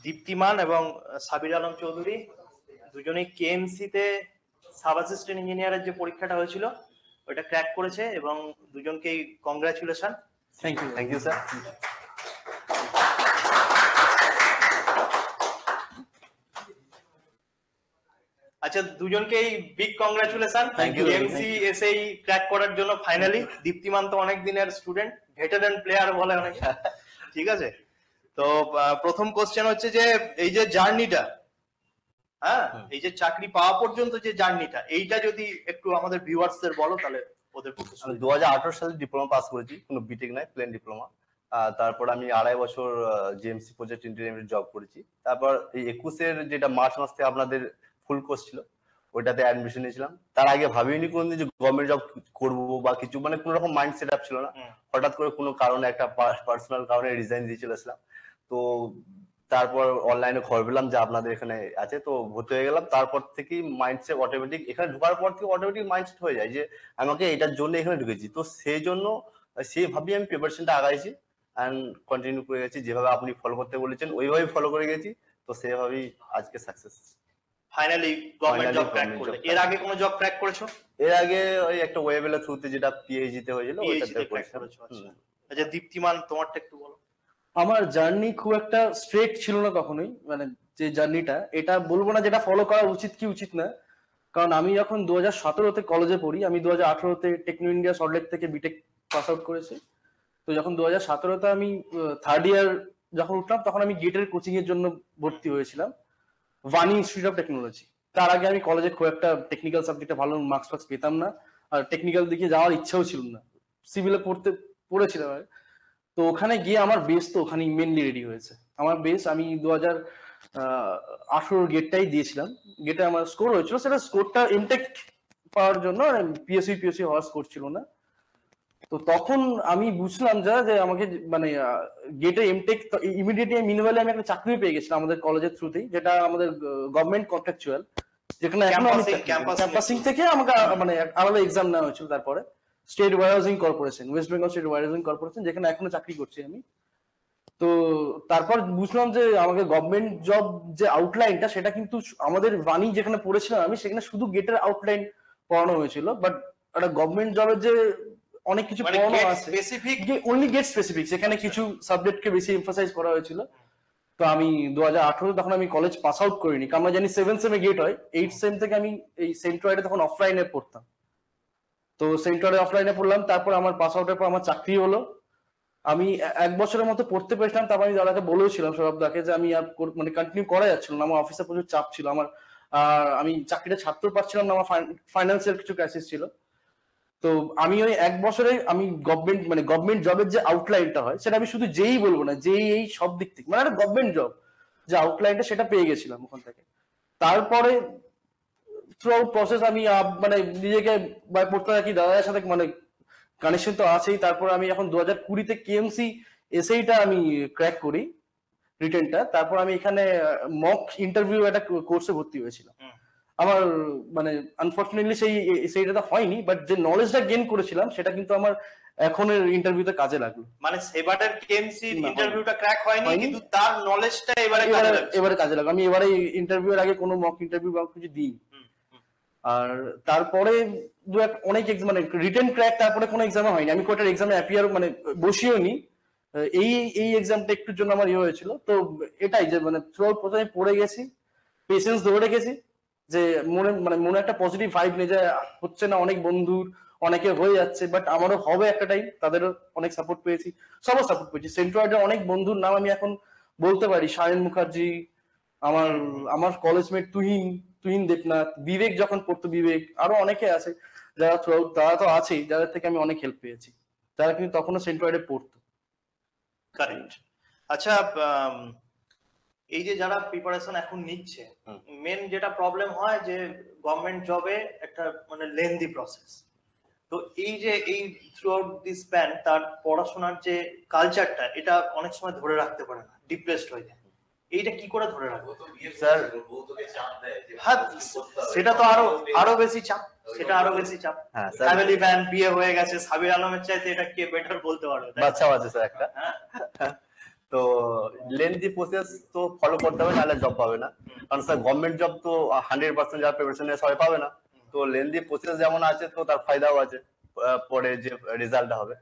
দীপ্তিমান এবং সাবির আলম চৌধুরী দুজনেই কেএমসি তে সাব অ্যাসিস্ট্যান্ট ইঞ্জিনিয়ারের যে পরীক্ষাটা হয়েছিল ওটা ক্র্যাক করেছে এবং দুজনকেই কংগ্রাচুলেশন। Thank you sir. আচ্ছা, দুজনকেই বিগ কংগ্রাচুলেশন কেএমসি এসেই ক্র্যাক করার জন্য। ফাইনালি দীপ্তিমান তো অনেক দিনের স্টুডেন্ট, ভেটারেন প্লেয়ার বলে অনেক। ঠিক আছে, তো প্রথম কোশ্চেন হচ্ছে যে এই যে জার্নিটা, হ্যাঁ এই যে চাকরি পাওয়া পর্যন্ত যে জার্নিটা, এইটা যদি একটু আমাদের ভিউয়ার্সদের বলো তাহলে ওদের পক্ষে। আমি 2018 সালে ডিপ্লোমা পাস করেছি, কোনো বিটেক নাই, প্লেন ডিপ্লোমা। তারপর আমি 2.5 বছর জিএমসি প্রজেক্ট ইন্টারিমের জব করেছি। তারপর এই 21-এর যেটা মার্চ মাস থেকে আপনাদের ফুল কোর্স ছিল ওইটাতে অ্যাডমিশন নিয়েছিলাম। তার আগে ভাবিনি কোনদিন যে গভর্নমেন্ট জব করবো বা কিছু, মানে কোনো রকম মাইন্ড সেট আপ ছিল না। হঠাৎ করে কোনো কারণে, একটা পার্সোনাল কারণে রিজাইন দিয়ে চলেছিলাম। তো তারপর অনলাইনে খবর পেলাম যে আপনাদের এখানে আছে, তো ভর্তি হয়ে গেলাম। তারপর থেকেই মাইন্ডসেট অটোমেটিক, এখানে ঢোকার পর থেকে অটোমেটিক মাইন্ডসেট হয়ে যায় যে আমাকে এটার জন্য এখানে ঢুকেছি। তো সেই জন্য সেইভাবেই আমি প্রিপারেশনটা আগাইছি অ্যান্ড কন্টিনিউ করে গেছি। যেভাবে আপনি ফলো করতে বলেছেন ওইভাবেই ফলো করে গেছি, তো সেভাবেই আজকে success. Finally government job crack করলে। এর আগে কোনো জব ক্র্যাক করেছো? এর আগে ওই একটা ওয়েবেলের থ্রুতে যেটা পিএইচডি তে হয়েছিল ওটাতে করেছো। আচ্ছা দীপ্তিমান, তোমারটা একটু বলো। আমার জার্নি খুব একটা স্ট্রেট ছিল না কখনোই, মানে যে জার্নিটা, এটা বলবো না যেটা ফলো করা উচিত কি উচিত না, কারণ আমি যখন 2017-তে কলেজে পড়ি, আমি 2018-তে টেকনো ইন্ডিয়া সল্টলেক থেকে বিটেক পাস আউট করেছি। তো যখন 2017-তে আমি থার্ড ইয়ার যখন উঠলাম, তখন আমি গেটের কোচিং এর জন্য ভর্তি হয়েছিলাম ভানি ইনস্টিটিউট অফ টেকনোলজি। তার আগে আমি কলেজে খুব একটা টেকনিক্যাল সাবজেক্টে ভালো মার্কস ফার্কস পেতাম না, আর টেকনিক্যাল দিকে যাওয়ার ইচ্ছাও ছিল না, সিভিলে পড়েছিলাম। তো ওখানে গিয়ে আমার বেস তো ওখানে মেনলি রেডি হয়েছে। আমার বেস আমি 2018 গেটটাই দিয়েছিলাম, গেটে আমার স্কোর হয়েছিল, সেটা স্কোরটা ইনটেক পাওয়ার জন্য, পিএসসি হওয়ার স্কোর ছিল না। তো তখন আমি বুঝলাম যে আমাকে মানে গেটে এমটেক ইমিডিয়েটলি মিনিমালি আমি একটা চাকরি পেয়ে গেছিলাম আমাদের কলেজের থ্রুতেই, যেটা আমাদের গভর্নমেন্ট কন্ট্রাকচুয়াল, যেখানে এখন আমি ক্যাম্পাসিং থেকে আমাকে মানে আলাদা এক্সাম নেওয়া হয়েছিল। তারপরে State Warehousing Corporation, West Bengal State Warehousing Corporation, যেখানে এখনো চাকরি করছি আমি। তো তারপর বুঝলাম যে আমাকে গভর্নমেন্ট জব যে আউটলাইনটা, সেটা কিন্তু আমাদের বাণী যেখানে পড়েছিলাম আমি, সেখানে শুধু গেটের আউটলাইন পড়ানো হয়েছিল, বাট একটা গভর্নমেন্ট জবের যে অনেক কিছু পড়ানো আছে স্পেসিফিক, অনলি গেট স্পেসিফিক, সেখানে কিছু সাবজেক্টকে বেশি এমফাসাইজ করা হয়েছিল। তো আমি 2018 তখন আমি কলেজ পাস আউট করিনি, কারণ আমরা জানি 7 সেমে গেট হয়, 8 সেম থেকে আমি এই সেন্ট্রয়েডে তখন অফলাইনে পড়তাম। তো সেন্ট্রয়েডে অফলাইনে পড়লাম, তারপর আমার পাস আউটের পর আমার চাকরি হলো। আমি 1 বছরের মতো পড়তে পেরেছিলাম, তারপর আমি দাদাকে বলেছিলাম, সৌরভদাকে, যে আমি আর মানে কন্টিনিউ করা যাচ্ছিল না, আমার অফিসে প্রচুর চাপ ছিল আমার, আমি চাকরিটা ছাড়তেও পারছিলাম না, আমার ফাইন্যান্সিয়াল কিছু ক্রাইসিস ছিল। তো আমি ওই 1 বছরে আমি গভর্নমেন্ট জবের যে আউটলাইনটা হয়, সেটা আমি শুধু যেই বলবো না, যেই এই সব দিক থেকে, মানে একটা গভর্নমেন্ট জব যে আউটলাইনটা, সেটা পেয়ে গেছিলাম ওখান থেকে। তারপরে থ্রু আউট প্রসেস আমি মানে নিজেকে পড়তে থাকি, দাদার সাথে মানে কানেকশন তো আছেই। তারপর আমি এখন 2020-তে কেএমসি এসএইটা আমি ক্র্যাক করি, রিটেনটা। তারপর আমি এখানে মক ইন্টারভিউ একটা কোর্সে ভর্তি হয়েছিলাম। আমার মানে আনফরচুনেটলি সেইটা হয়নি, বাট যে নলেজটা গেইন করেছিলাম সেটা কিন্তু আমার এখনের ইন্টারভিউতে কাজে লাগলো। মানে সেবারের কেএমসি ইন্টারভিউটা ক্র্যাক হয়নি, কিন্তু তার নলেজটা এবারে কাজে লাগলো। আমি এবারে ইন্টারভিউর আগে কোনো মক ইন্টারভিউ বা কিছু দিইনি। আর তারপরে অনেক এক্সাম, মানে রিটেন ক্র্যাক, তারপরে কোনো এক্সামে হয়নি, আমি কোটার এক্সামে অ্যাপিয়ার মানে বসিও নি। এই এক্সামটা একটুর জন্য আমার হয়েছিল। তো এটাই যে মানে থ্রু আউট প্রথমে পড়ে গেছি, পেশেন্স ধরে রেখেছি, যে মনে একটা পজিটিভ ভাইব নিয়ে যায়, হচ্ছে না, অনেক বন্ধুর অনেকে হয়ে যাচ্ছে, বাট আমারও হবে একটা টাইম। তাদেরও অনেক সাপোর্ট পেয়েছি, সবার সাপোর্ট পেয়েছি। সেন্ট্রয়েডের অনেক বন্ধুর নাম আমি এখন বলতে পারি, সায়ন মুখার্জি, আমার কলেজমেট তুহিন দেবনাথ, বিবেক যখন পড়তো বিবেক, আরো অনেকে আছে যারা থ্রু আউট, তারা তো আছেই, যাদের থেকে আমি অনেক হেল্প পেয়েছি, যারা কিন্তু তখনও সেন্ট্রয়েডে পড়তো। কারেক্ট। আচ্ছা, এই যে যারা প্রিপারেশন এখন নিচ্ছে, মেন যেটা প্রবলেম হয় যে গভর্নমেন্ট জবে একটা মানে লেন্দি প্রসেস। তো এই যে এই থ্রু আউট দিস স্প্যান তার পড়াশোনার যে কালচারটা, এটা অনেক সময় ধরে রাখতে পারে না, ডিপ্রেসড হয়ে যায়। এইটা কি করে ধরে রাখবো স্যার? হ্যাঁ, সেটা তো আরো বেশি চাপ, সেটা আরো বেশি চাপ। ফ্যামিলি ম্যান, বিয়ে হয়ে গেছে, সাবির আলমের চাইতে এটা কে বেটার বলতে পারবে? বাচ্চা আছে স্যার একটা। তো লেন্দি প্রসেস তো ফলো করতে হবে, নাহলে জব পাবে না। কারণ স্যার গভর্নমেন্ট জব তো 100% যারা প্রিপারেশন নিয়ে সবাই পাবে না। তো লেন্দি প্রসেস যেমন আছে তো তার ফায়দাও আছে পরে যে রেজাল্টটা হবে।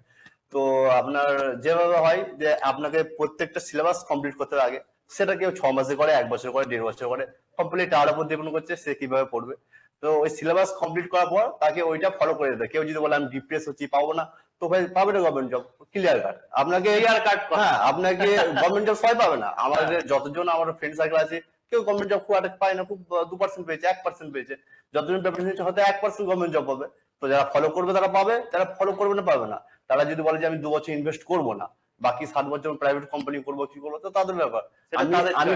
তো আপনার যেভাবে হয় যে আপনাকে প্রত্যেকটা সিলেবাস কমপ্লিট করতে হবে আগে, সেটা কেউ 6 মাসে করে, 1 বছর করে, 1.5 বছর করে, কমপ্লিট তার উপর ডিপেন্ড করছে সে কিভাবে পড়বে। তো ওই সিলেবাস কমপ্লিট করার পর তাকে ওইটা ফলো করে যেতে। কেউ যদি বলে আমি ডিপ্রেস হচ্ছি, পাবো না, তো ভাই পাবে না গভর্নমেন্ট জব, ক্লিয়ার কাট। আপনাকে হ্যাঁ, আপনাকে গভর্নমেন্ট জব সবাই পাবে না। আমাদের যতজন আমার ফ্রেন্ড সার্কেল আছে, কেউ গভর্নমেন্ট জব খুব একটা পায় না, খুব 2% পেয়েছে, 1% পেয়েছে। যতজন প্রিপারেশন হয়তো 1% গভর্নমেন্ট জব পাবে। তো যারা ফলো করবে তারা পাবে, যারা ফলো করবে না পাবে না। তারা যদি বলে যে আমি 2 বছর ইনভেস্ট করবো না, বাকি 7 বছর প্রাইভেট কোম্পানি করবো, কি করবো, তো তাদের ব্যাপার। আমি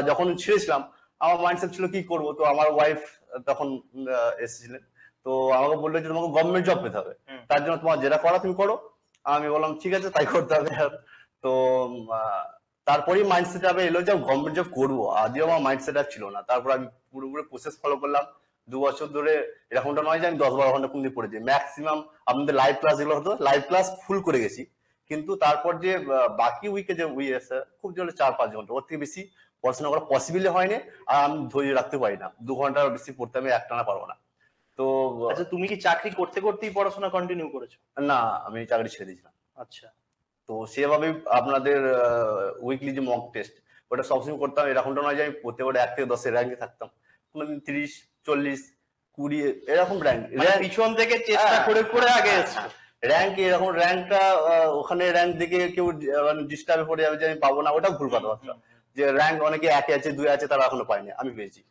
যখন ছেড়েছিলাম আমার মাইন্ডসেট ছিল কি করবো। তো আমার ওয়াইফ তখন এসেছিলেন, তো আমাকে বললো যে তোমাকে গভর্নমেন্ট জব পেতে হবে, তার জন্য তোমার যেটা করা তুমি করো। আমি বললাম ঠিক আছে, তাই করতে হবে। তো তারপরেই মাইন্ডসেট এলো যে গভর্নমেন্ট জব করবো। আদিও আমার মাইন্ডসেট ছিল না। তারপর আমি পুরোপুরি প্রসেস ফলো করলাম 2 বছর ধরে। এরকমটা নয় যে আমি 10-12 ঘন্টা কোনদিন পড়েছি। ম্যাক্সিমাম আপনাদের লাইভ ক্লাস যেগুলো হতো, লাইভ ক্লাস ফুল করে গেছি। কিন্তু তারপর যে বাকি উইকে যে আছে খুব জোরে 4-5 ঘন্টা, ওর থেকে বেশি পড়াশোনা করা পসিবলই হয়নি। আর আমি ধৈর্য রাখতে পারি না, 2 ঘন্টার বেশি পড়তে আমি একটানা পারবো না। তো আচ্ছা, তুমি কি চাকরি করতে করতেই পড়াশোনা কন্টিনিউ করেছো? না, আমি চাকরি ছেড়ে দিয়েছিলাম। আচ্ছা। তো সেভাবে আপনাদের উইকলি যে মক টেস্ট, ওটা সবসময় করতাম। এরকমটা নয় যে আমি প্রত্যেকটা 1 থেকে 10 এর র্যাঙ্কে থাকতাম। কোনোদিন 30, 40, 20 এরকম র্যাঙ্ক, পিছন থেকে চেষ্টা করে করে আগে এসেছো। র্যাঙ্ক এরকম র্যাঙ্কটা ওখানে র্যাঙ্ক দেখে কেউ ডিস্টার্বে পড়ে যাবে যে আমি পাবো না, ওটা ভুল কথাবার্তা। যে র্যাঙ্ক অনেকে 1 আছে, 2 আছে, তারা এখনো পায়নি, আমি পেয়েছি।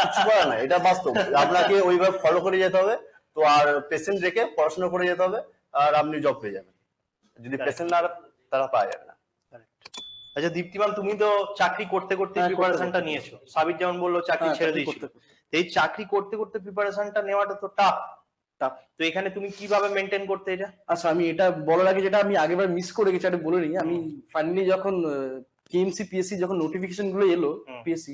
কিছু করার না, এটা বাস্তব। আপনাকে ওইভাবে ফলো করে যেতে হবে। তো আর পেশেন্ট রেখে পড়াশোনা করে যেতে হবে, আর আপনি জব পেয়ে যাবেন। যদি পেশেন্ট না, তারা পাওয়া যাবে না। আচ্ছা দীপ্তিমান, তুমি তো চাকরি করতে করতে প্রিপারেশনটা নিয়েছো। সাবির যেমন বললো চাকরি ছেড়ে দিয়েছো। এই চাকরি করতে করতে প্রিপারেশনটা নেওয়াটা তো টাফ। তো এখানে তুমি কিভাবে মেনটেন করতে এটা? আচ্ছা, আমি এটা বলার আগে যেটা আমি আগেবার মিস করে গেছি এটা বলে নিই। আমি ফাইনালি যখন কেএমসি পিএসসি যখন নোটিফিকেশন গুলো এলো পিএসসি,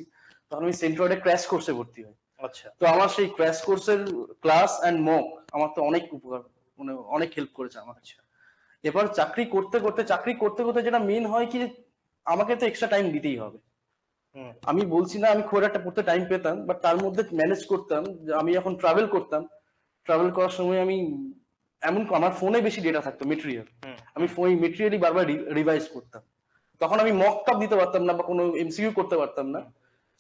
তখন আমি সেন্ট্রালে ক্র্যাশ কোর্সে ভর্তি হই। আচ্ছা। তো আমার সেই ক্র্যাশ কোর্সের ক্লাস এন্ড মক আমার তো অনেক উপকার, মানে অনেক হেল্প করেছে আমার। এবার চাকরি করতে করতে যেটা মেন হয় কি, আমাকে তো এক্সট্রা টাইম দিতেই হবে। আমি বলছি না আমি খুব একটা পড়তে টাইম পেতাম, বাট তার মধ্যে ম্যানেজ করতাম। আমি এখন ট্রাভেল করতাম, ট্রাভেল করার সময় আমি এমন আমার ফোনে বেশি ডেটা থাকতো মেটেরিয়াল, আমি ফোন মেটেরিয়ালই বারবার রিভাইজ করতাম। তখন আমি মক টাপ দিতে পারতাম না বা কোনো এমসিকিউ করতে পারতাম না,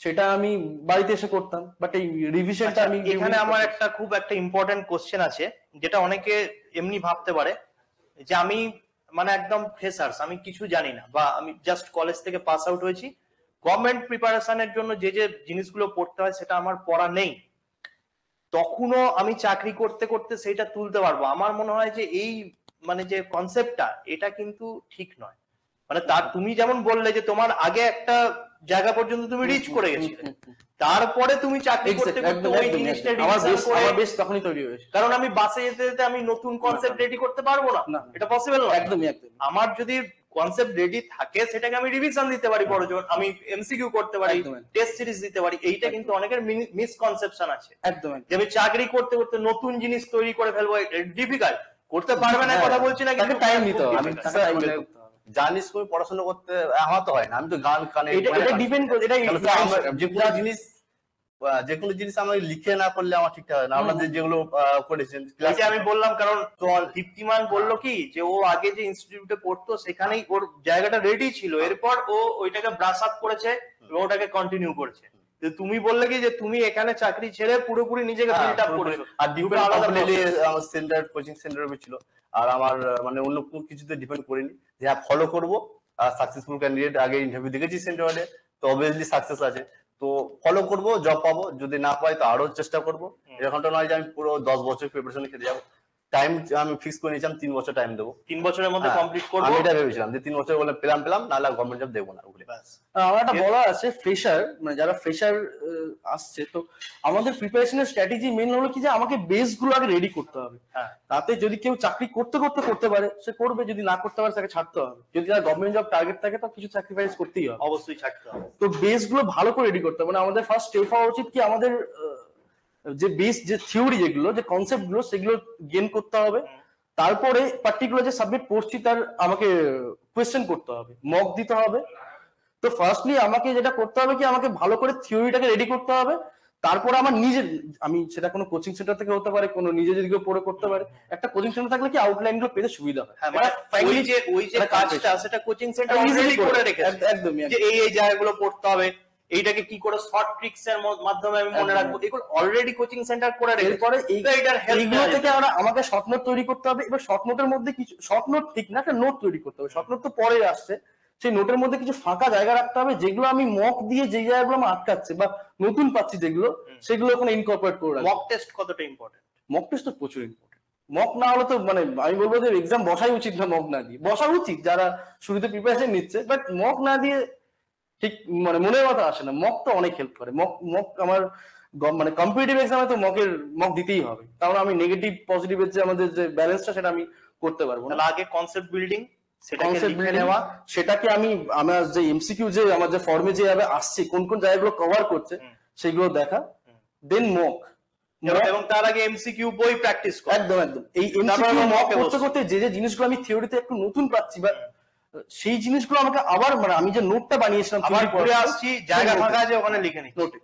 সেটা আমি বাড়িতে এসে করতাম। বাট এই রিভিশনটা আমি এখানে আমার একটা খুব একটা ইম্পর্টেন্ট কোশ্চেন আছে, যেটা অনেকে এমনি ভাবতে পারে যে আমি মানে একদম ফ্রেশার্স, আমি কিছু জানি না, বা আমি জাস্ট কলেজ থেকে পাস আউট হয়েছি, গভর্নমেন্ট প্রিপারেশনের জন্য যে যে জিনিসগুলো পড়তে হয় সেটা আমার পড়া নেই, তখনও আমি চাকরি করতে করতে সেটা তুলতে পারবো। আমার মনে হয় যে এই মানে যে কনসেপ্টটা, এটা কিন্তু ঠিক নয়। মানে তার তুমি যেমন বললে যে তোমার আগে একটা জায়গা পর্যন্ত তুমি রিচ করে গেছিলে, তারপরে তুমি চাকরি করতে করতে ওই জিনিসটা রিভিশন করে বেশ তখনই তৈরি হয়েছে। কারণ আমি বাসে যেতে যেতে আমি নতুন কনসেপ্ট রেডি করতে পারবো না, এটা পসিবল না। একদমই। আমার যদি কনসেপ্ট রেডি থাকে, সেটাকে আমি রিভিশন দিতে পারি, প্রয়োজন আমি এমসিকিউ করতে পারি, টেস্ট সিরিজ দিতে পারি। এইটা কিন্তু অনেকের মিসকনসেপশন আছে একদম, যে আমি চাকরি করতে করতে নতুন জিনিস তৈরি করে ফেলবো। ডিফিকাল্ট, করতে পারবে না কথা বলছি না, কিন্তু টাইম নিতে হবে। আমি জানিস করে পড়াশোনা করতে আমার তো হয় না, আমি তো গান কানে, এটা ডিপেন্ড করে। এটা যে কোনো জিনিস আমি লিখে না করলে আমার ঠিকঠাক হয় না। আপনাদের যেগুলো করেছেন আমি বললাম, কারণ তোমার দীপ্তিমান বললো কি যে ও আগে যে ইনস্টিটিউটে পড়তো সেখানেই ওর জায়গাটা রেডি ছিল, এরপর ও ওইটাকে ব্রাশ আপ করেছে এবং ওটাকে কন্টিনিউ করেছে। তুমি বললে কি যে তুমি এখানে চাকরি ছেড়ে পুরোপুরি নিজেকে বিল্ড আপ করেছো। আর ডিপেন্ড আমার সেন্টার, কোচিং সেন্টার ছিল, আর আমার মানে অন্য কোনো কিছুতে ডিপেন্ড করিনি যে হ্যাঁ ফলো করবো। আর সাকসেসফুল ক্যান্ডিডেট আগে ইন্টারভিউ দেখেছি সেন্টারে, তো অবভিয়াসলি সাকসেস আছে, তো ফলো করবো, জব পাবো। যদি না পাই তো আরো চেষ্টা করবো। এরকমটা নয় যে আমি পুরো 10 বছর প্রিপারেশন খেতে যাবো। টাইম আমি ফিক্স করে নিয়েছিলাম 3 বছর টাইম দেবো, 3 বছরের মধ্যে কমপ্লিট করবো। আমি এটা ভেবেছিলাম যে 3 বছর বলে পেলাম, নাহলে গভর্নমেন্ট জব দেবো না। আমার একটা বলা আছে, ফ্রেশার মানে যারা ফ্রেশার আসছে, তো আমাদের প্রিপারেশনের স্ট্র্যাটেজি মেন হলো কি যে আমাকে বেস গুলো আগে রেডি করতে হবে। তাতে যদি কেউ চাকরি করতে করতে পারে সে করবে, যদি না করতে পারে তাকে ছাড়তে হবে। যদি তার গভর্নমেন্ট জব টার্গেট থাকে তো কিছু স্যাক্রিফাইস করতেই হবে, অবশ্যই ছাড়তে হবে। তো বেস গুলো ভালো করে রেডি করতে হবে। মানে আমাদের ফার্স্ট স্টেপ হওয়া উচিত কি, আমাদের যে বেস যে থিওরি যেগুলো যে কনসেপ্ট গুলো সেগুলো গেইন করতে হবে, তারপরে পার্টিকুলার যে সাবজেক্ট পড়ছি তার আমাকে কোয়েশ্চেন করতে হবে, মক দিতে হবে। তো ফার্স্টলি আমাকে যেটা করতে হবে কি, আমাকে ভালো করে থিওরিটাকে রেডি করতে হবে। তারপরে আমার নিজের, আমি সেটা কোনো কোচিং সেন্টার থেকে হতে পারে, কোনো নিজে যদি কেউ পড়ে করতে পারে, একটা কোচিং সেন্টার থাকলে কি আউটলাইন গুলো পেতে সুবিধা হয়। হ্যাঁ, মানে ওই যে কাজটা সেটা কোচিং সেন্টার অলরেডি করে রেখেছে, একদমই যে এই জায়গাগুলো পড়তে হবে, এইটাকে কি করে শর্ট ট্রিক্স এর মাধ্যমে আমি মনে রাখবো, এগুলো অলরেডি কোচিং সেন্টার করে রেখেছে। এরপরে এইটার এইগুলো থেকে আমাকে শর্ট নোট তৈরি করতে হবে। এবার শর্ট নোটের মধ্যে কিছু, শর্ট নোট ঠিক না, একটা নোট তৈরি করতে হবে। শর্ট নোট তো পরে আসছে, সেই নোটের মধ্যে কিছু ফাঁকা জায়গা রাখতে হবে, যেগুলো আমি মক দিয়ে যে জায়গাগুলো আমার আটকাচ্ছে বা নতুন পাচ্ছি যেগুলো, সেগুলো ওখানে ইনকর্পোরেট করে রাখবো। মক টেস্ট কতটা ইম্পর্টেন্ট? মক টেস্ট তো প্রচুর ইম্পর্টেন্ট। মক না হলে তো মানে আমি বলবো যে এক্সাম বসাই উচিত না। মক না দিয়ে বসা উচিত যারা শুরুতে প্রিপারেশন নিচ্ছে, বাট মক না দিয়ে ঠিক মানে মনের কথা আসে না। মক তো অনেক হেল্প করে। মক আমার মানে কম্পিটিটিভ এক্সামে তো মক দিতেই হবে, কারণ আমি নেগেটিভ পজিটিভের যে আমাদের যে ব্যালেন্সটা সেটা আমি করতে পারবো না। তাহলে আগে কনসেপ্ট বিল্ডিং, কনসেপ্ট বিল্ডিং, সেটাকে আমি আমার যে এমসিকিউ যে আমার যে ফর্মে যেভাবে আসছে, কোন কোন জায়গাগুলো কভার করছে সেগুলো দেখা, দেন মক। এবং তার আগে এমসিকিউ বই প্র্যাকটিস করা। একদম একদম। এই এমসিকিউ মক করতে করতে যে যে জিনিসগুলো আমি থিওরিতে একটু নতুন পাচ্ছি, বা সেই জিনিসগুলো আমাকে আবার মানে আমি যে নোটটা বানিয়েছিলাম আবার ঘুরে আসছি, জায়গা ফাঁকা আছে ওখানে লিখে নিই নোটে।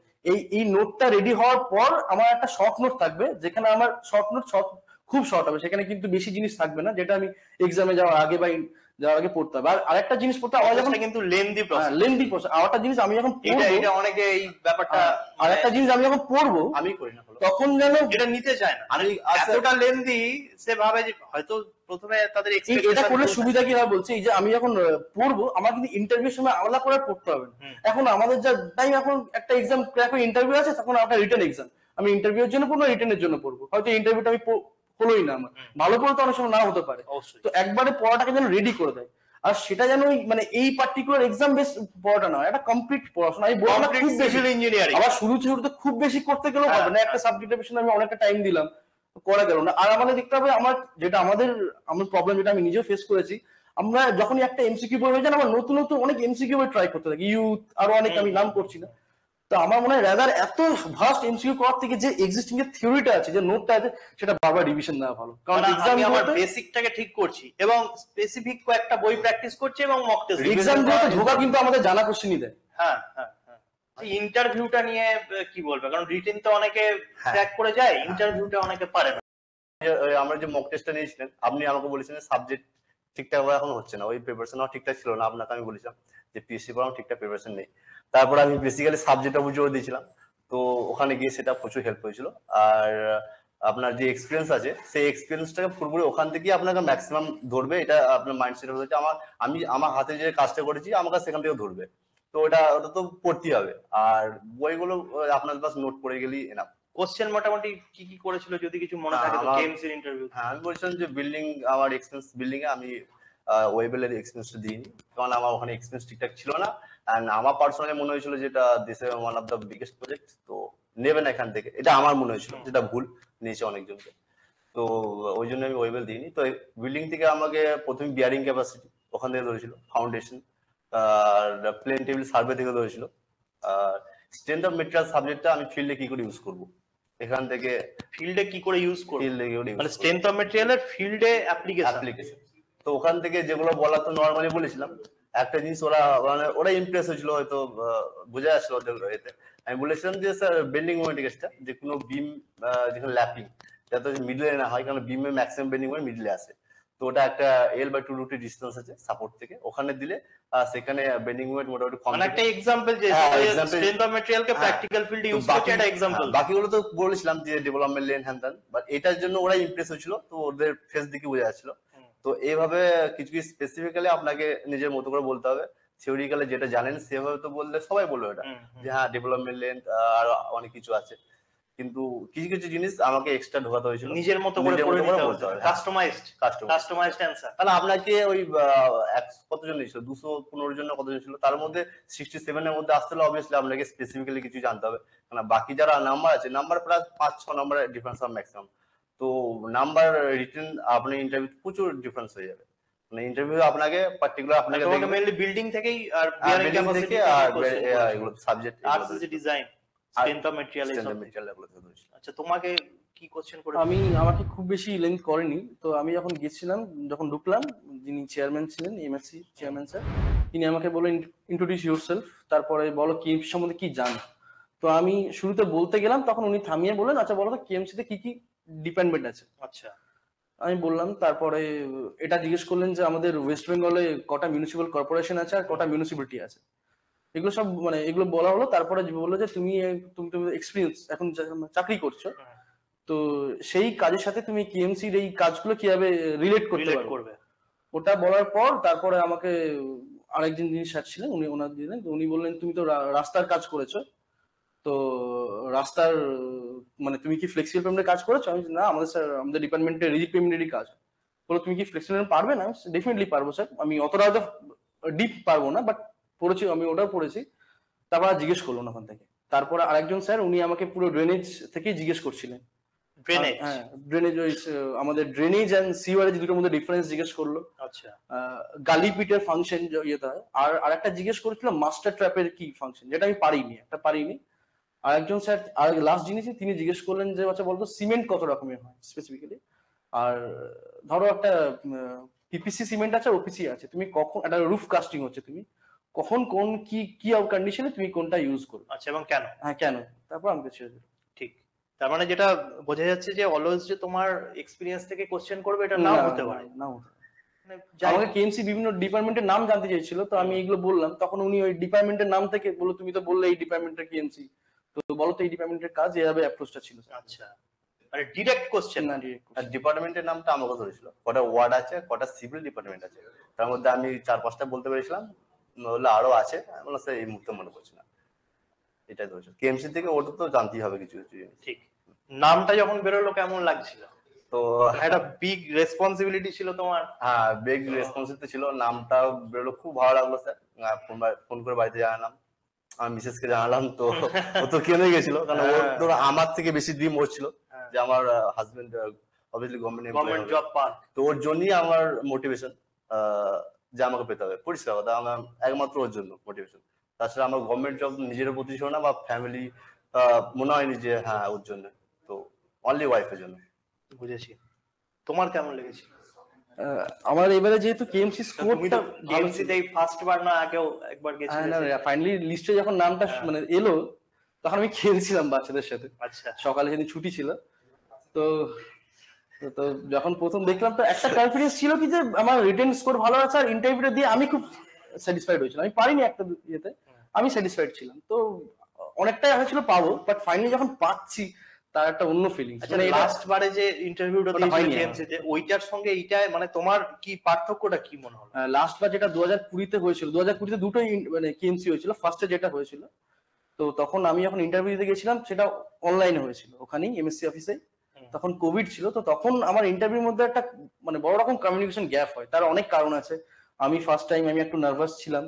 এই নোটটা রেডি হওয়ার পর আমার একটা শর্ট নোট থাকবে, যেখানে আমার শর্ট নোট খুব শর্ট হবে, সেখানে কিন্তু বেশি জিনিস থাকবে না, যেটা আমি এক্সামে যাওয়ার আগে বা যাওয়ার আগে পড়তে হবে। আর আরেকটা জিনিস পড়তে আমার যখন কিন্তু লেন্দি প্রসেস, লেন্দি প্রসেস। আরেকটা জিনিস আমি যখন এটা অনেকে এই ব্যাপারটা, আর একটা জিনিস আমি যখন পড়বো, আমি করি না, তখন যেন এটা নিতে চায় না। আমি এতটা লেন্দি সে ভাবে যে হয়তো প্রথমে তাদের এটা এক্সপেকটেশন করলে সুবিধা কি হয় বলছি, এই যে আমি যখন পড়বো, আমার কিন্তু ইন্টারভিউর সময় আলাদা করে পড়তে হবে না। এখন আমাদের যা টাইম, এখন একটা এক্সাম ক্র্যাক হয়ে ইন্টারভিউ আছে, তখন একটা রিটেন এক্সাম, আমি ইন্টারভিউর জন্য পড়বো, রিটেনের জন্য পড়বো। হয়তো ইন্টারভিউটা আমি হলোই না, আমার ভালো করে তো অনেক সময় নাও হতে পারে। অবশ্যই। তো একবারে পড়াটাকে যেন রেডি করে দেয়, আর সেটা যেন মানে এই পার্টিকুলার এক্সাম বেস পড়াটা নয়, একটা কমপ্লিট পড়াশোনা। আমি বললাম না খুব বেশি ইঞ্জিনিয়ারিং, আবার শুরুতে খুব বেশি করতে গেলেও হবে না। একটা সাবজেক্টের পিছনে আমি অনেকটা টাইম দিলাম, করা গেল না। আর আমাদের দেখতে হবে, আমার প্রবলেম, যেটা আমি নিজেও ফেস করেছি, আমরা যখনই একটা এমসিকিউ বই হয়ে যায়, আমরা নতুন নতুন অনেক এমসিকিউ বই ট্রাই করতে থাকি, ইউথ আরো অনেক, আমি নাম করছি না। তো আমার মনে হয় রাদার এত ভাস্ট এমসিকিউ করার থেকে যে এক্সিস্টিং যে থিওরিটা আছে, যে নোটটা আছে, সেটা বারবার রিভিশন দেওয়া ভালো। কারণ এক্সাম আমার বেসিকটাকে ঠিক করছি এবং স্পেসিফিক কয়েকটা বই প্র্যাকটিস করছি এবং মক টেস্ট। এক্সাম গুলোতে ঢোকা কিন্তু আমাদের জানা কোশ্চেনই দেয়। হ্যাঁ হ্যাঁ হ্যাঁ। ইন্টারভিউটা নিয়ে কি বলবে? কারণ রিটেন তো অনেকে ক্র্যাক করে যায়, ইন্টারভিউটা অনেকে পারে না। আমরা যে মক টেস্টটা নিয়েছিলেন, আপনি আমাকে বলেছিলেন সাবজেক্ট ঠিকঠাক ভাবে এখন হচ্ছে না, ওই প্রিপারেশন ঠিকঠাক ছিল না। আপনাকে আমি বলেছিলাম যে পিএসসি পড়ানো ঠিকঠাক প্রিপারেশন নেই। তারপর আমি বেসিক্যালি সাবজেক্টটা বুঝিয়ে দিয়েছিলাম, তো ওখানে গিয়ে সেটা প্রচুর হেল্প হয়েছিল। আর আপনার যে এক্সপিরিয়েন্স আছে, সেই এক্সপিরিয়েন্সটাকে পুরোপুরি ওখান থেকে আপনাকে ম্যাক্সিমাম ধরবে, এটা আপনার মাইন্ডসেট হচ্ছে। আমার হাতে যে কাজটা করেছি, আমাকে সেখান থেকে ধরবে। তো ওটা তো পড়তেই হবে। আর বইগুলো আপনার বাস নোট পড়ে গেলেই এনাফ। কোশ্চেন মোটামুটি কি কি করেছিল যদি কিছু মনে থাকে তো, কেএমসির ইন্টারভিউ? হ্যাঁ, আমি বলছিলাম যে বিল্ডিং, আমার এক্সপেরিয়েন্স বিল্ডিং এ আমি ওয়েবেলের এক্সপেরিয়েন্সটা দিইনি, কারণ আমার ওখানে এক্সপেরিয়েন্স ঠিকঠাক ছিল না। এন্ড আমার পার্সোনালি মনে হয়েছিল যেটা দেশের one of the biggest project, তো নেবে না এখান থেকে, এটা আমার মনে হয়েছিল, যেটা ভুল নিয়েছে অনেকজনকে। তো ওই জন্য আমি ওয়েবেল দিইনি। তো বিল্ডিং থেকে আমাকে প্রথমে বিয়ারিং ক্যাপাসিটি ওখান থেকে ধরেছিল, ফাউন্ডেশন, আর প্লেন টেবিল সার্ভে থেকে ধরেছিল। আর স্ট্রেংথ অফ মেটেরিয়াল সাবজেক্টটা আমি ফিল্ডে কি করে ইউজ করবো, এখান থেকে ফিল্ডে কি করে ইউজ করব, ফিল্ডে কি করে মানে স্ট্রেংথ অফ ম্যাটেরিয়ালের ফিল্ডে অ্যাপ্লিকেশন। তো ওখান থেকে যেগুলো বলা তো নরমালি বলেছিলাম। একটা জিনিস ওরা ইমপ্রেস হয়েছিল, হয়তো বোঝা যাচ্ছিল ওদের এতে। আমি বলেছিলাম যে স্যার বেন্ডিং মোমেন্ট কেসটা, যে কোনো বিম যেখানে ল্যাপিং, যাতে মিডলে না হয়, কারণ বিমে ম্যাক্সিমাম বেন্ডিং মোমেন্ট মিডলে আসে। তো ওটা একটা L/2 ডিস্টেন্স আছে সাপোর্ট থেকে, ওখানে দিলে সেখানে বেন্ডিং মোমেন্ট মোটামুটি কম। মানে একটা এক্সাম্পল, যে strength of material K practical ফিল্ডে ইউজ করতে, একটা এক্সাম্পল। বাকিগুলো তো বলেছিলাম যে ডেভেলপমেন্ট লেন হ্যান ত্যান, বাট এটার জন্য ওরা ইমপ্রেস হয়েছিল, তো ওদের ফেস দিকে বোঝা যাচ্ছিল। তো এইভাবে কিছু কিছু স্পেসিফিক্যালি আপনাকে নিজের মতো করে বলতে হবে। থিওরিক্যালি যেটা জানেন সেভাবে তো বললে সবাই বলবে এটা, যে হ্যাঁ ডেভেলপমেন্ট লেন্থ আর অনেক কিছু আছে, কিন্তু কিছু কিছু জিনিস আমাকে এক্সট্রা ঢোকাতে হয়েছিল, নিজের মতো করে বলতে হবে, কাস্টমাইজড অ্যানসার। তাহলে আপনাকে ওই কতজন ছিল, 215 জন কতজন ছিল, তার মধ্যে 67 এর মধ্যে আসতে হলে অবভিয়াসলি আপনাকে স্পেসিফিক্যালি কিছু জানতে হবে। কারণ বাকি যারা নাম্বার আছে, নাম্বার প্রায় 5-6 নাম্বার ডিফারেন্স হবে ম্যাক্সিমাম। তো নাম্বার রিটেন আপনি ইন্টারভিউ প্রচুর ডিফারেন্স হয়ে যাবে। মানে ইন্টারভিউ আপনাকে পার্টিকুলার আপনাকে মেইনলি বিল্ডিং থেকেই, আর বিল্ডিং থেকে, আর এগুলো subject, RCC design, strength of material, এসব। এগুলো থেকে। আচ্ছা, তোমাকে কি কোশ্চেন করে? আমাকে খুব বেশি লেন্থ করেনি, তো আমি যখন গেছিলাম, যখন ঢুকলাম, যিনি চেয়ারম্যান ছিলেন, এমএসসি চেয়ারম্যান স্যার, তিনি আমাকে বললেন ইন্ট্রোডিউস ইউরসেলফ, তারপরে বলো কেএমসি সম্বন্ধে কি জানো। তো আমি শুরুতে বলতে গেলাম, তখন উনি থামিয়ে বললেন, আচ্ছা বলো তো কেএমসি তে কি কি ডিপার্টমেন্ট আছে। আচ্ছা, আমি বললাম, তারপরে এটা জিজ্ঞেস করলেন যে আমাদের ওয়েস্ট বেঙ্গলে কটা মিউনিসিপাল কর্পোরেশন আছে আর কটা মিউনিসিপালিটি আছে, এগুলো সব মানে এগুলো বলা হলো। তারপরে বললো যে তুমি তুমি তুমি এক্সপিরিয়েন্স এখন চাকরি করছো, তো সেই কাজের সাথে তুমি কেএমসির এই কাজগুলো কিভাবে রিলেট করতে পারবে। ওটা বলার পর তারপরে আমাকে আরেকজন যিনি স্যার ছিলেন, উনি ওনার দিলেন, উনি বললেন তুমি তো রাস্তার কাজ করেছো, তো রাস্তার মানে তুমি কি ফ্লেক্সিবল পেমেন্টের কাজ করেছো। আমি না, আমাদের স্যার আমাদের ডিপার্টমেন্টে রিজিড পেমেন্টেরই কাজ। বলো তুমি কি ফ্লেক্সিবল পেমেন্ট পারবে না। ডেফিনেটলি পারবো স্যার, আমি অতটা হয়তো ডিপ পারবো না, বাট পড়েছি, আমি ওটাও পড়েছি। তারপর আর জিজ্ঞেস করলো না ওখান থেকে। তারপরে আরেকজন স্যার, উনি আমাকে পুরো ড্রেনেজ থেকেই জিজ্ঞেস করছিলেন। ড্রেনেজ? হ্যাঁ, ড্রেনেজ, ওই আমাদের ড্রেনেজ এন্ড সিওয়ারেজ দুটোর মধ্যে ডিফারেন্স জিজ্ঞেস করলো। আচ্ছা, গালি পিটের ফাংশন ইয়েতে হয়। আর আরেকটা জিজ্ঞেস করেছিল মাস্টার ট্র্যাপের কি ফাংশন, যেটা আমি পারিনি। আর একজন স্যার, আর লাস্ট জিনিস তিনি জিজ্ঞেস করলেন যে আচ্ছা বলতো সিমেন্ট কত রকমের হয় স্পেসিফিক্যালি। আর ধরো একটা পিপিসি সিমেন্ট আছে, ওপিসি আছে, তুমি কখন একটা রুফ কাস্টিং হচ্ছে, তুমি কখন কোন কি কি কন্ডিশনে তুমি কোনটা ইউজ করবে। আচ্ছা, এবং কেন? হ্যাঁ, কেন। তারপর আমাকে ছেড়ে দিল। ঠিক, তার মানে যেটা বোঝা যাচ্ছে যে অলওয়েজ যে তোমার এক্সপিরিয়েন্স থেকে কোশ্চেন করবে এটা নাও হতে পারে। নাও হতে পারে। মানে যাই আমাকে হোক। কেএমসি বিভিন্ন ডিপার্টমেন্টের নাম জানতে চাইছিল, তো আমি এগুলো বললাম, তখন উনি ওই ডিপার্টমেন্টের নাম থেকে বললো তুমি তো বললে এই ডিপার্টমেন্টের কেএমসি, তো বলো তো এই ডিপার্টমেন্টের কাজ, এভাবে অ্যাপ্রোচটা ছিল। আচ্ছা, মানে ডিরেক্ট কোশ্চেন না, ডিরেক্ট। আর ডিপার্টমেন্টের নামটা আমাকে ধরেছিল, কটা ওয়ার্ড আছে, কটা সিভিল ডিপার্টমেন্ট আছে, তার মধ্যে আমি 4-5টা বলতে পেরেছিলাম, বললো আরো আছে, আমি বললাম স্যার এই মুহূর্তে মনে পড়ছে না। এটাই ধরেছিল কেএমসি থেকে, ওটা তো জানতেই হবে কিছু কিছু জিনিস। ঠিক, নামটা যখন বেরোলো কেমন লাগছিল? তো একটা বিগ রেসপন্সিবিলিটি ছিল তোমার। হ্যাঁ, বিগ রেসপন্সিবিলিটি ছিল, নামটা বেরোলো, খুব ভালো লাগলো স্যার। ফোন করে বাড়িতে জানালাম, আমি মিসেসকে জানালাম, তো ও তো কেনে গেছিল, কারণ ওর তো আমার থেকে বেশি ড্রিম ওর ছিল যে আমার হাজবেন্ড অবভিয়াসলি গভর্নমেন্ট জব পাক, তো ওর জন্যই আমার মোটিভেশন যে আমাকে পেতে হবে, পরিষ্কার কথা, আমার একমাত্র ওর জন্য মোটিভেশন। তাছাড়া আমার গভর্নমেন্ট জব নিজের প্রতি ছিল না, বা ফ্যামিলি মনে হয়নি যে হ্যাঁ ওর জন্য, তো অনলি ওয়াইফের জন্য। বুঝেছি। তোমার কেমন লেগেছে? আমার এবারে যেহেতু কেএমসি স্কোরটা কেএমসি তেই ফার্স্ট বার না আগেও একবার গেছিলে? না, ফাইনালি লিস্টে যখন নামটা মানে এলো, তখন আমি খেলছিলাম বাচ্চাদের সাথে। আচ্ছা, সকালে সেদিন ছুটি ছিল, তো তো যখন প্রথম দেখলাম, তো একটা কনফিডেন্স ছিল কি যে আমার রিটেন স্কোর ভালো আছে, আর ইন্টারভিউটা দিয়ে আমি খুব স্যাটিসফাইড হয়েছিলাম। আমি পারিনি একটা ইয়েতে, আমি স্যাটিসফাইড ছিলাম, তো অনেকটাই হয়েছিল পাবো, বাট ফাইনালি যখন পাচ্ছি তার একটা অন্য ফিলিংস। আচ্ছা, লাস্ট বারে যে ইন্টারভিউটা দিয়েছিলে কেএমসি তে, ওইটার সঙ্গে এইটা মানে তোমার কি পার্থক্যটা কি মনে হলো? লাস্ট বার যেটা 2020-তে হয়েছিল, 2020-তে দুটোই মানে কেএমসি হয়েছিল। ফার্স্টে যেটা হয়েছিল, তো তখন আমি যখন ইন্টারভিউ দিতে গেছিলাম সেটা অনলাইনে হয়েছিল, ওখানেই এমএসসি অফিসে। তখন কোভিড ছিল, তো তখন আমার ইন্টারভিউর মধ্যে একটা মানে বড় রকম কমিউনিকেশন গ্যাপ হয়। তার অনেক কারণ আছে। আমি ফার্স্ট টাইম আমি একটু নার্ভাস ছিলাম,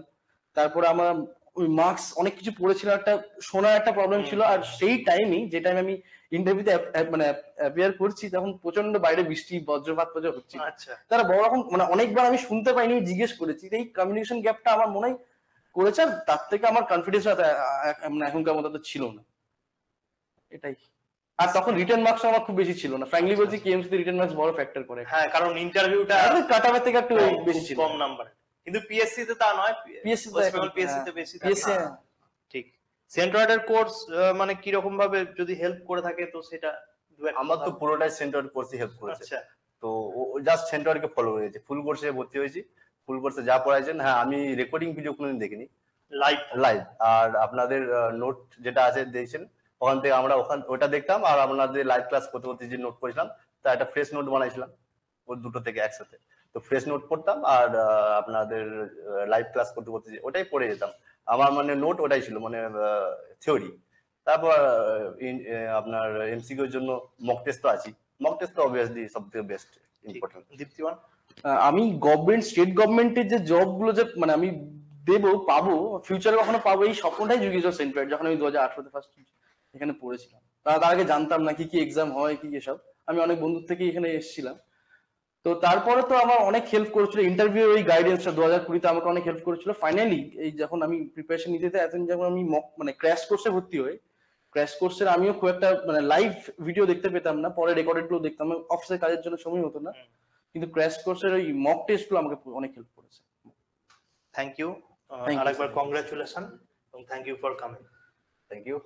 তারপরে আমার ওই মার্কস অনেক কিছু পড়েছিল, একটা শোনার একটা প্রবলেম ছিল। আর সেই টাইমই যে টাইম আমি ইন্টারভিউতে মানে অ্যাপিয়ার করছি, তখন প্রচন্ড বাইরে বৃষ্টি, বজ্রপাত হচ্ছে। আচ্ছা, তারা বড় রকম মানে অনেকবার আমি শুনতে পাইনি, জিজ্ঞেস করেছি। এই কমিউনিকেশন গ্যাপটা আমার মনে হয় করেছে, তার থেকে আমার কনফিডেন্স মানে এখনকার মতো তো ছিল না, এটাই। আর তখন রিটেন মার্কস আমার খুব বেশি ছিল না, ফ্র্যাঙ্কলি বলছি, কেএমসি তে রিটেন মার্কস বড় ফ্যাক্টর করে। হ্যাঁ, কারণ ইন্টারভিউটা কাটাবের থেকে একটু বেশি ছিল, কম নাম্বার। কিন্তু পিএসসি তে তা নয়, পিএসসি পিএসসি তে বেশি থাকে। পিএসসি ঠিক। সেন্ট্রয়েডের কোর্স মানে কি রকম ভাবে যদি হেল্প করে থাকে তো সেটা আমার তো পুরোটাই সেন্ট্রয়েড কোর্সই হেল্প করেছে। আচ্ছা, তো ও জাস্ট সেন্ট্রয়েডকে ফলো করেছে, ফুল কোর্সে ভর্তি হয়েছি, ফুল কোর্সে যা পড়াইছেন। হ্যাঁ, আমি রেকর্ডিং ভিডিও কোনোদিন দেখিনি, লাইভ। আর আপনাদের নোট যেটা আছে দেখছেন, ওখান থেকে আমরা ওটা দেখতাম, আর আপনাদের লাইভ ক্লাস করতে করতে যে নোট করেছিলাম, তা একটা ফ্রেশ নোট বানাইছিলাম ওর দুটো থেকে একসাথে। তো ফ্রেশ নোট পড়তাম, আর আপনাদের লাইভ ক্লাস করতে করতে ওটাই পড়ে যেতাম। আমার মানে নোট ওটাই ছিল, মানে থিওরি। তারপর আপনার এমসিকিউ এর জন্য মক টেস্ট তো আছে, মক টেস্ট তো অবভিয়াসলি সবথেকে বেস্ট ইম্পর্টেন্ট। দীপ্তিমান, আমি গভর্নমেন্ট, স্টেট গভর্নমেন্টের যে জব গুলো যে মানে আমি পাবো ফিউচারে কখনো পাবো, এই স্বপ্নটাই জুগিয়েছিল সেন্ট্রাইড, যখন আমি 2018-তে ফার্স্ট এখানে পড়েছিলাম। তার আগে জানতাম না কি কি এক্সাম হয়, কি এসব। আমি অনেক বন্ধুর থেকে এখানে এসেছিলাম। তো তারপরে তো আমার অনেক হেল্প করেছিল ইন্টারভিউ, ওই গাইডেন্সটা 2020-তে আমাকে অনেক হেল্প করেছিল। ফাইনালি এই যখন আমি প্রিপারেশন নিতে, এখন যখন আমি মানে ক্র্যাশ কোর্সে ভর্তি হই, ক্র্যাশ কোর্সের আমিও খুব একটা মানে লাইভ ভিডিও দেখতে পেতাম না, পরে রেকর্ডেড গুলো দেখতাম, অফিসের কাজের জন্য সময় হতো না, কিন্তু ক্র্যাশ কোর্সের ওই মক টেস্ট গুলো আমাকে অনেক হেল্প করেছে। থ্যাংক ইউ, you, আরেকবার কংগ্রাচুলেশন এবং thank you for coming. Thank you.